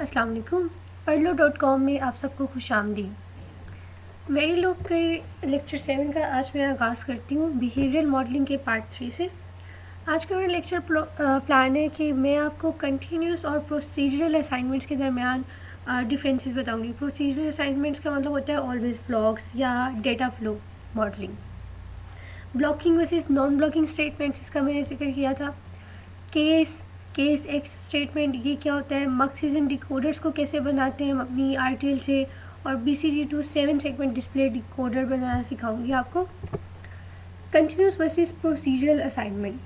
अस्सलाम वालेकुम। Parlo.com में आप सबको खुशामदीद। मेरी लोग के लेक्चर 7 का आज मैं आगाज़ करती हूँ बिहेवियरल मॉडलिंग के पार्ट 3 से। आज का मेरा लेक्चर प्लान है कि मैं आपको कंटिन्यूस और प्रोसीजरल असाइनमेंट्स के दरमियान डिफरेंसेस बताऊँगी। प्रोसीजरल असाइनमेंट्स का मतलब होता है ऑलवेज ब्लॉक्स या data flow modelling. Blocking versus non blocking statements, इसका मैंने जिक्र किया था। केस एक्स स्टेटमेंट, ये क्या होता है, मर्कसिज़न डिकोडर्स को कैसे बनाते हैं हम अपनी आरटीएल से, और BCD2 7 सेगमेंट डिस्प्ले डिकोडर बनाना सिखाऊंगी आपको। Continuous versus procedural assignment.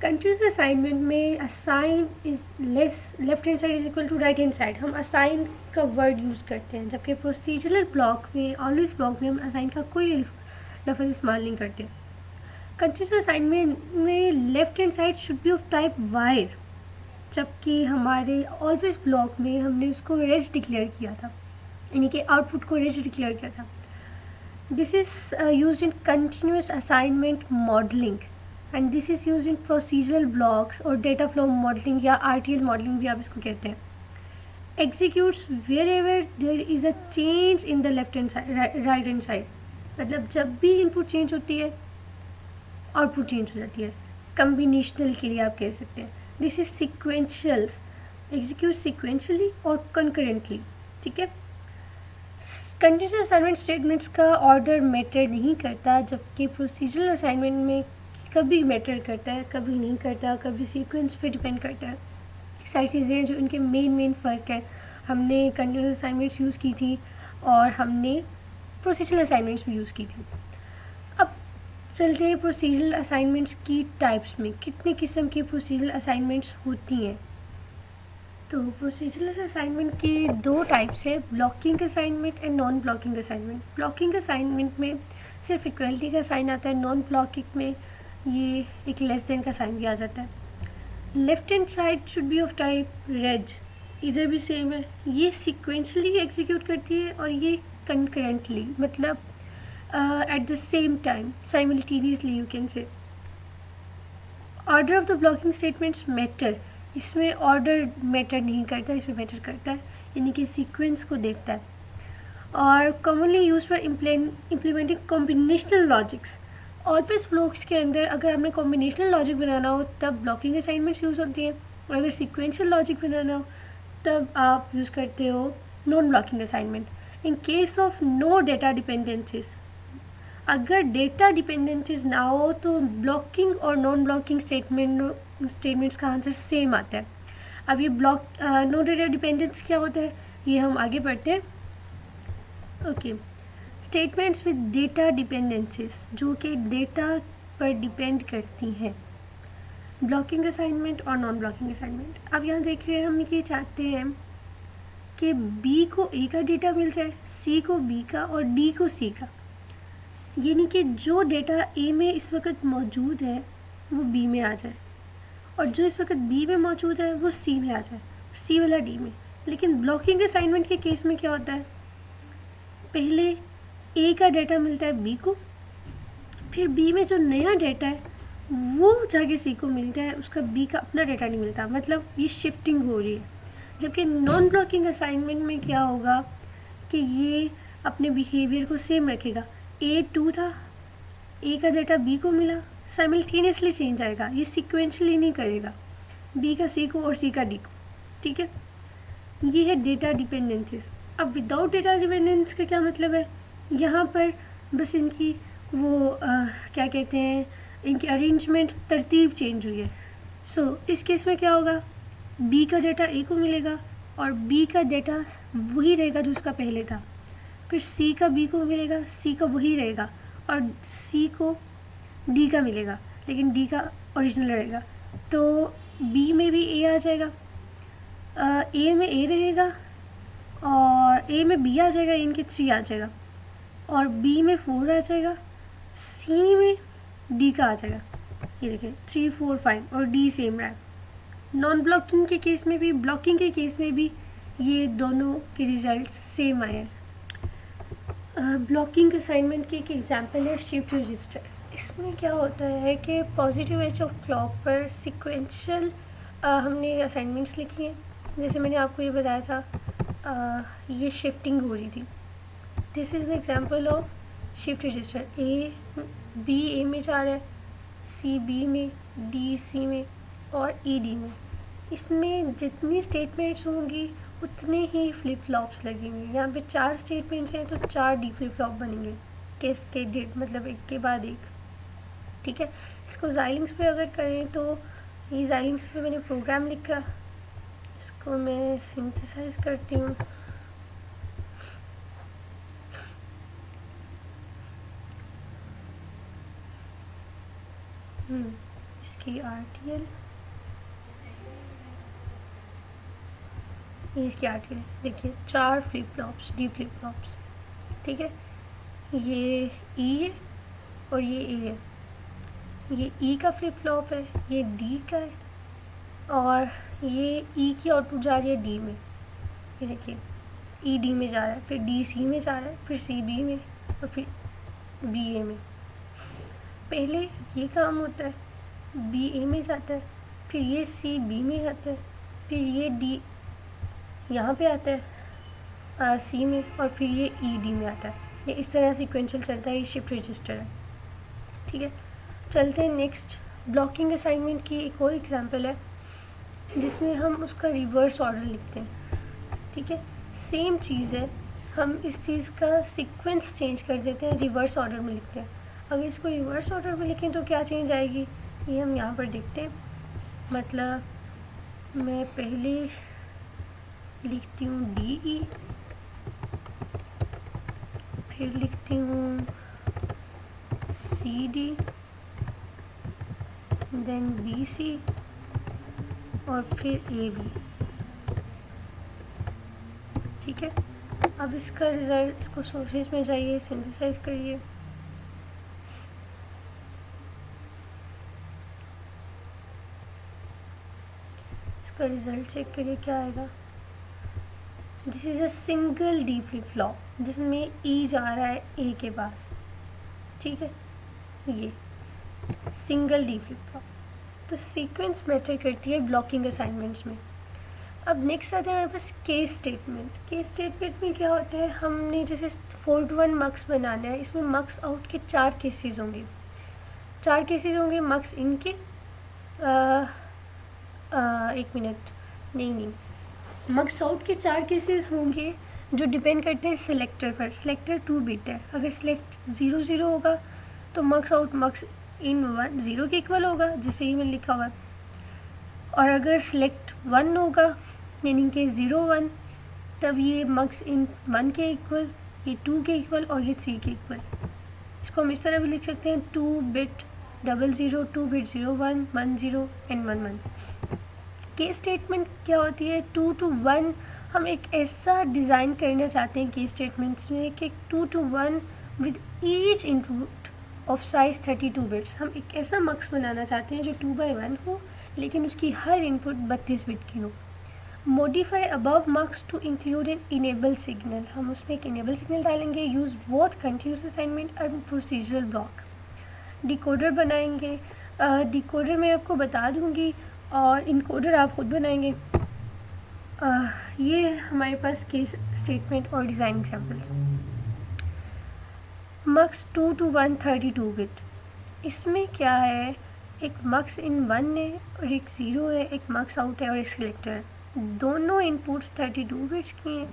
Continuous assignment में assign is less left hand side is equal to right hand side, हम असाइन का वर्ड यूज़ करते हैं, जबकि प्रोसीजरल ब्लॉक में ऑलवेज ब्लॉक में हम असाइन का कोई लफ्ज़ इस्तेमाल नहीं करते। कंटिन्यूस असाइनमेंट में left hand side should be of type wire, जबकि हमारे ऑलवेज ब्लॉक में हमने उसको रेज डिक्लेयर किया था, यानी कि आउटपुट को रेज डिक्लेयर किया था। This is used in continuous assignment modelling and this is used in procedural blocks और डेटा फ्लो मॉडलिंग या RTL मॉडलिंग भी आप इसको कहते हैं। Executes wherever there is a change in the left hand side right hand side, मतलब जब भी इनपुट चेंज होती है आउटपुट चेंज हो जाती है। कम्बिनेशनल के लिए आप कह सकते हैं। This is sequential, execute sequentially और कंकरेंटली, ठीक है। कंटिन्यूस असाइनमेंट स्टेटमेंट्स का ऑर्डर मैटर नहीं करता, जबकि प्रोसीजरल असाइनमेंट में कभी मैटर करता है, कभी नहीं करता, कभी सीक्वेंस पे डिपेंड करता है। सारी चीज़ें हैं जो इनके मेन फ़र्क है। हमने कंटिन्यूस असाइनमेंट्स यूज़ की थी और हमने प्रोसीजरल असाइनमेंट्स भी यूज़ की थी। अब चलते हैं प्रोसीजरल असाइनमेंट्स की टाइप्स में, कितने किस्म की प्रोसीजरल असाइनमेंट्स होती हैं। तो प्रोसीजरल असाइनमेंट के दो टाइप्स है, blocking assignment and non blocking assignment. Blocking assignment में सिर्फ इक्वलिटी का साइन आता है, नॉन ब्लॉकिंग में ये एक लेस देन का साइन भी आ जाता है। Left hand side should be of type reg, इधर भी सेम है, ये सिक्वेंशली एग्जीक्यूट करती है और ये कंकरेंटली, मतलब at the same time, simultaneously you can say. Order of the blocking statements matter, इसमें ऑर्डर मैटर नहीं करता, इसमें मैटर करता है, यानी कि सीक्वेंस को देखता है। और commonly use for implementing combinational logics. Always blocks के अंदर अगर हमें कॉम्बिनेशनल लॉजिक बनाना हो तब ब्लॉकिंग असाइनमेंट्स यूज़ होती हैं, और अगर सीक्वेंशियल लॉजिक बनाना हो तब आप यूज़ करते हो non blocking assignment. In case of no data dependencies, अगर डेटा डिपेंडेंसीज ना हो तो ब्लॉकिंग और नॉन ब्लॉकिंग स्टेटमेंट्स का आंसर सेम आता है। अब ये नो डेटा डिपेंडेंस क्या होता है ये हम आगे पढ़ते हैं। Okay, statements with data dependencies जो कि डेटा पर डिपेंड करती हैं, ब्लॉकिंग असाइनमेंट और नॉन ब्लॉकिंग असाइनमेंट। अब यहाँ देख रहे हैं, हम ये चाहते हैं कि B को A का डेटा मिल जाए, C को B का और D को C का, यानी कि जो डेटा A में इस वक्त मौजूद है वो B में आ जाए, और जो इस वक्त B में मौजूद है वो C में आ जाए, C वाला D में। लेकिन ब्लॉकिंग असाइनमेंट के केस में क्या होता है, पहले A का डेटा मिलता है B को, फिर B में जो नया डेटा है वो जाके C को मिलता है, उसका B का अपना डेटा नहीं मिलता, मतलब ये शिफ्टिंग हो रही है। जबकि नॉन ब्लॉकिंग असाइनमेंट में क्या होगा कि ये अपने बिहेवियर को सेम रखेगा। A 2 था, A का डेटा B को मिला, साइमल्टेनियसली चेंज आएगा, ये सीक्वेंशली नहीं करेगा, B का C को और C का D को, ठीक है। ये है डेटा डिपेंडेंसीज। अब विदाउट डेटा डिपेंडेंस का क्या मतलब है, यहाँ पर बस इनकी वो क्या कहते हैं, इनकी अरेंजमेंट तरतीब चेंज हुई है। सो इस केस में क्या होगा, B का डेटा A को मिलेगा और B का डेटा वही रहेगा जो उसका पहले था, फिर C का B को मिलेगा, C का वही रहेगा, और C को D का मिलेगा, लेकिन D का ओरिजिनल रहेगा। तो B में भी A आ जाएगा, A में A रहेगा, और A में B आ जाएगा, इनके 3 आ जाएगा, और B में 4 आ जाएगा, C में D का आ जाएगा, ये देखें 3 4 5, और D सेम रहा है। नॉन ब्लॉकिंग के केस में भी, ब्लॉकिंग के केस में भी ये दोनों के रिजल्ट्स सेम आए हैं। ब्लॉकिंग असाइनमेंट की एक एग्जांपल है शिफ्ट रजिस्टर। इसमें क्या होता है कि पॉजिटिव एज ऑफ क्लॉक पर सिक्वेंशियल हमने असाइनमेंट्स लिखी हैं, जैसे मैंने आपको ये बताया था ये शिफ्टिंग हो रही थी। This is the example of shift register. A b a में जा रहा है, सी बी में, डी सी में और ई डी में। इसमें जितनी स्टेटमेंट्स होंगी उतने ही फ्लिप फ्लॉप्स लगेंगे। यहाँ पे 4 स्टेटमेंट्स हैं तो 4 डी फ्लिप फ्लॉप बनेंगे, कैस्केडेड, मतलब एक के बाद एक। ठीक है, इसको जाइलिंग्स पे अगर करें तो ये जाइलिंग्स पे मैंने प्रोग्राम लिखा, इसको मैं सिंथेसाइज करती हूँ। इसकी RTL, ये इसकी RTL देखिए, 4 flip flops, D flip flops. ठीक है, ये E है और ये A है। ये E का फ्लिप फ्लॉप है, ये D का है, और ये E की आउटपुट जा रही है D में। ये देखिए, E D में जा रहा है, फिर D C में जा रहा है, फिर C B में और फिर B A में। पहले ये काम होता है, B A में जाता है, फिर ये C B में आता है, फिर ये D यहाँ पे आता है C में, और फिर ये E D में आता है। ये इस तरह सीक्वेंशियल चलता है, ये शिफ्ट रजिस्टर है। ठीक है, चलते हैं नेक्स्ट। ब्लॉकिंग असाइनमेंट की एक और एग्जांपल है जिसमें हम उसका रिवर्स ऑर्डर लिखते हैं। ठीक है, सेम चीज़ है, हम इस चीज़ का सीक्वेंस चेंज कर देते हैं, रिवर्स ऑर्डर में लिखते हैं। अगर इसको रिवर्स ऑर्डर में लिखें तो क्या चेंज आएगी, ये हम यहाँ पर देखते हैं। मतलब मैं पहले लिखती हूँ DE, फिर लिखती हूँ CD, देन BC और फिर AB। ठीक है, अब इसका रिज़ल्ट, इसको सोर्सेज में जाइए, सिंथेसाइज करिए। इसका रिज़ल्ट चेक करिए क्या आएगा। This is a single D flip flop जिसमें E जा रहा है A के पास। ठीक है, ये सिंगल डी फ्लिप फ्लॉप। तो सीक्वेंस मैटर करती है ब्लॉकिंग असाइनमेंट्स में। अब नेक्स्ट आता है हमारे पास केस स्टेटमेंट। केस स्टेटमेंट में क्या होता है, हमने जैसे 4 to 1 मक्स बनाना है, इसमें मक्स आउट के 4 केसेस होंगे। 4 केसेस होंगे मक्स इन के, एक मिनट, नहीं, मक्स आउट के 4 केसेस होंगे जो डिपेंड करते हैं सिलेक्टर पर। सिलेक्टर 2 बिट है, अगर सिलेक्ट 0 0 होगा तो मक्स आउट मक्स इन 1 0 के इक्वल होगा, जिसे ही में लिखा हुआ है। और अगर सिलेक्ट 1 होगा यानी कि 0 1, तब ये मक्स इन 1 के इक्वल, ये 2 के इक्वल और ये 3 के इक्वल। इसको हम इस तरह भी लिख सकते हैं, 2 bit 00, 2 bit 0 1 1 0 and 1 1। Case statement क्या होती है, 2 to 1 हम एक ऐसा डिज़ाइन करना चाहते हैं केस स्टेटमेंट्स में कि 2 to 1 with each input of size 32 bits. हम एक ऐसा मक्स बनाना चाहते हैं जो 2 by 1 हो, लेकिन उसकी हर इनपुट 32 बिट की हो। Modify above mux to include an enable signal, हम उसमें एक इनेबल सिग्नल डालेंगे। Use both continuous assignment and procedural block. Decoder बनाएंगे, डिकोडर मैं आपको बता दूंगी और इनकोडर आप खुद बनाएंगे। ये हमारे पास केस स्टेटमेंट और डिज़ाइन एग्जाम्पल्स। मक्स 2 to 1 32 बिट, इसमें क्या है, एक मक्स इन 1 है और एक 0 है, एक मक्स आउट है और एक सिलेक्टर है। दोनों इनपुट्स 32 बिट्स की हैं।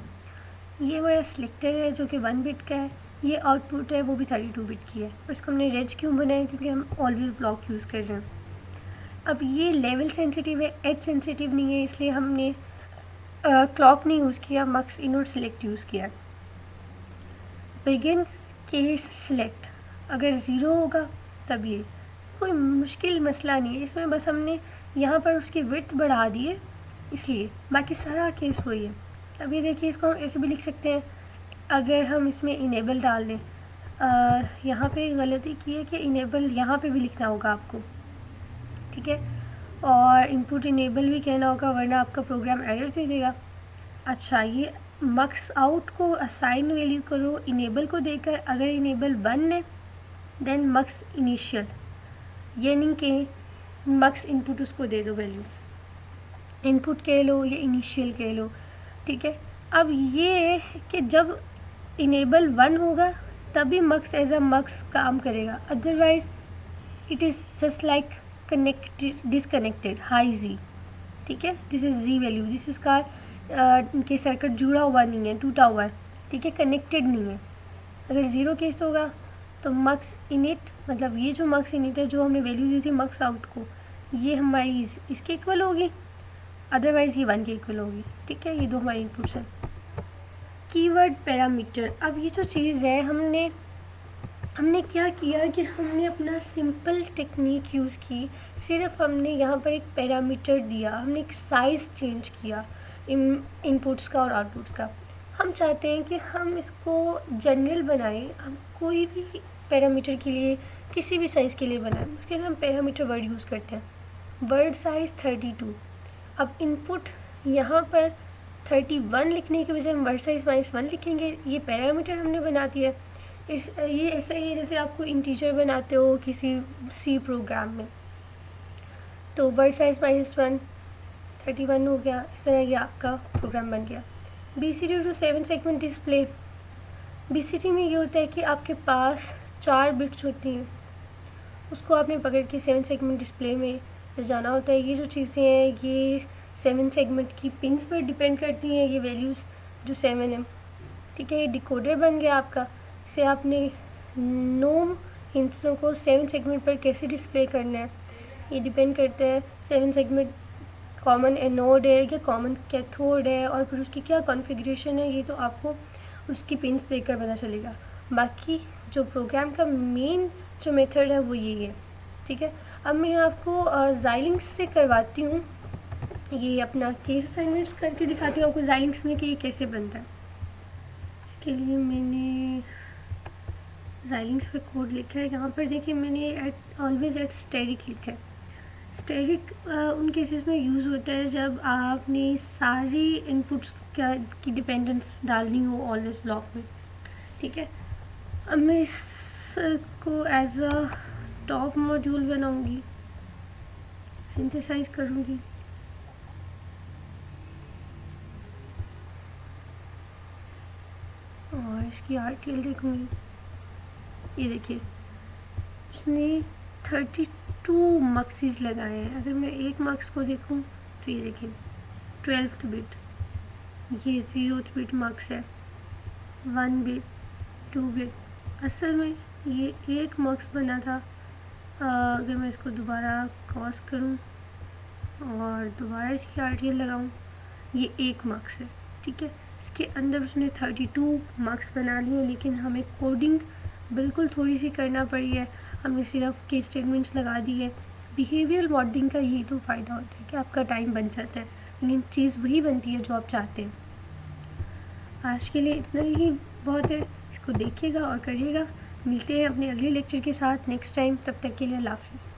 ये हमारा सिलेक्टर है जो कि 1 बिट का है, ये आउटपुट है वो भी 32 बिट की है। और इसको हमने रेज क्यों बनाया, क्योंकि हम ऑलवेज ब्लॉक यूज़ कर रहे हैं। अब ये लेवल सेंसिटिव है, एज सेंसिटिव नहीं है, इसलिए हमने क्लॉक नहीं यूज़ किया, मक्स इन और सिलेक्ट यूज़ किया। बिगिन केस सिलेक्ट, अगर 0 होगा तब ये कोई मुश्किल मसला नहीं है, इसमें बस हमने यहाँ पर उसकी विड्थ बढ़ा दी है, इसलिए बाकी सारा केस वही है। अब ये देखिए, इसको हम ऐसे भी लिख सकते हैं, अगर हम इसमें इनेबल डाल दें, यहाँ पे गलती की है कि इनेबल यहाँ पे भी लिखना होगा आपको। ठीक है, और इनपुट इनेबल भी कहना होगा, वरना आपका प्रोग्राम एरर दे देगा। अच्छा, ये मक्स आउट को असाइन वैल्यू करो इनेबल को देकर, अगर इनेबल 1 है देन मक्स इनिशियल, यानी कि मक्स इनपुट उसको दे दो वैल्यू। इनपुट कह लो या इनिशियल कह लो, ठीक है। अब ये है कि जब इनेबल 1 होगा तभी मक्स एज अ मक्स काम करेगा, otherwise it is just like connected disconnected high z, ठीक है। This is z value, this is का के सर्किट जुड़ा हुआ नहीं है, टूटा हुआ है, ठीक है, कनेक्टेड नहीं है। अगर ज़ीरो केस होगा तो मक्स इनिट, मतलब ये जो मक्स इनिट है जो हमने वैल्यू दी थी मक्स आउट को, ये हमारी इसके इक्वल होगी, अदरवाइज़ ये 1 के इक्वल होगी, ठीक है। ये दो हमारे इनपुट्स हैं। कीवर्ड पैरामीटर, अब ये जो चीज़ है हमने क्या किया कि हमने अपना सिंपल टेक्निक यूज़ की, सिर्फ हमने यहाँ पर एक पैरामीटर दिया, हमने एक साइज़ चेंज किया इनपुट्स का और आउटपुट्स का। हम चाहते हैं कि हम इसको जनरल बनाएं, हम कोई भी पैरामीटर के लिए किसी भी साइज़ के लिए बनाएं, उसके लिए हम पैरामीटर वर्ड यूज़ करते हैं। वर्ड साइज़ 32, अब इनपुट यहाँ पर 31 लिखने के बजाय हम वर्ड साइज़ -1 लिखेंगे, ये पैरामीटर हमने बना दिया। ये ऐसा ही है जैसे आपको इंटीजर बनाते हो किसी सी प्रोग्राम में, तो वर्ड साइज़ -1 31 हो गया, इस तरह ये आपका प्रोग्राम बन गया। BCD to 7 segment display, BCD में ये होता है कि आपके पास 4 बिट्स होती हैं, उसको आपने पकड़ के 7 सेगमेंट डिस्प्ले में जाना होता है। ये जो चीज़ें हैं ये 7 सेगमेंट की पिन्स पर डिपेंड करती हैं, ये वैल्यूज़ जो 7 है, ठीक है। ये डिकोडर बन गया आपका, इसे आपने नोम हिंट्सों को 7 सेगमेंट पर कैसे डिस्प्ले करना है, ये डिपेंड करता है 7 सेगमेंट कॉमन एनोड है या कॉमन कैथोड है, और फिर उसकी क्या कॉन्फ़िगरेशन है ये तो आपको उसकी पिन्स देखकर पता चलेगा। बाकी जो प्रोग्राम का मेन जो मेथड है वो यही है, ठीक है। अब मैं आपको ज़ाइलिंक्स से करवाती हूँ, ये अपना केस असाइनमेंट्स करके दिखाती हूँ आपको ज़ाइलिंक्स में कि ये कैसे बनता है। इसके लिए मैंने ज़ाइलिंक्स पे कोड लिखा है, यहाँ पर देखिए मैंने ऑलवेज एट स्टेरिक लिखा है। स्टेरिक उन केसेस में यूज़ होता है जब आपने सारी इनपुट्स की डिपेंडेंस डालनी हो ऑलवेज ब्लॉक में, ठीक है। अब मैं इसको एज अ टॉप मॉड्यूल बनाऊंगी, सिंथेसाइज करूंगी, और इसकी RTL देखूंगी। ये देखिए उसने 32 मक्सीज लगाए हैं। अगर मैं एक मक्स को देखूं तो ये देखिए 12th बिट, ये 0th बिट मक्स है, 1 बिट, 2 बिट। असल में ये एक मक्स बना था। अगर मैं इसको दोबारा क्रॉस करूं और दोबारा इसकी RTL लगाऊं, ये एक मक्स है, ठीक है। इसके अंदर उसने 32 मक्स बना लिए, लेकिन हमें कोडिंग बिल्कुल थोड़ी सी करना पड़ी है, हमने सिर्फ केस स्टेटमेंट्स लगा दी है। बिहेवियरल मॉडलिंग का यही तो फ़ायदा होता है कि आपका टाइम बन जाता है, लेकिन चीज़ वही बनती है जो आप चाहते हैं। आज के लिए इतना ही बहुत है, इसको देखिएगा और करिएगा। मिलते हैं अपने अगले लेक्चर के साथ नेक्स्ट टाइम, तब तक के लिए अल्लाह हाफ़िज़।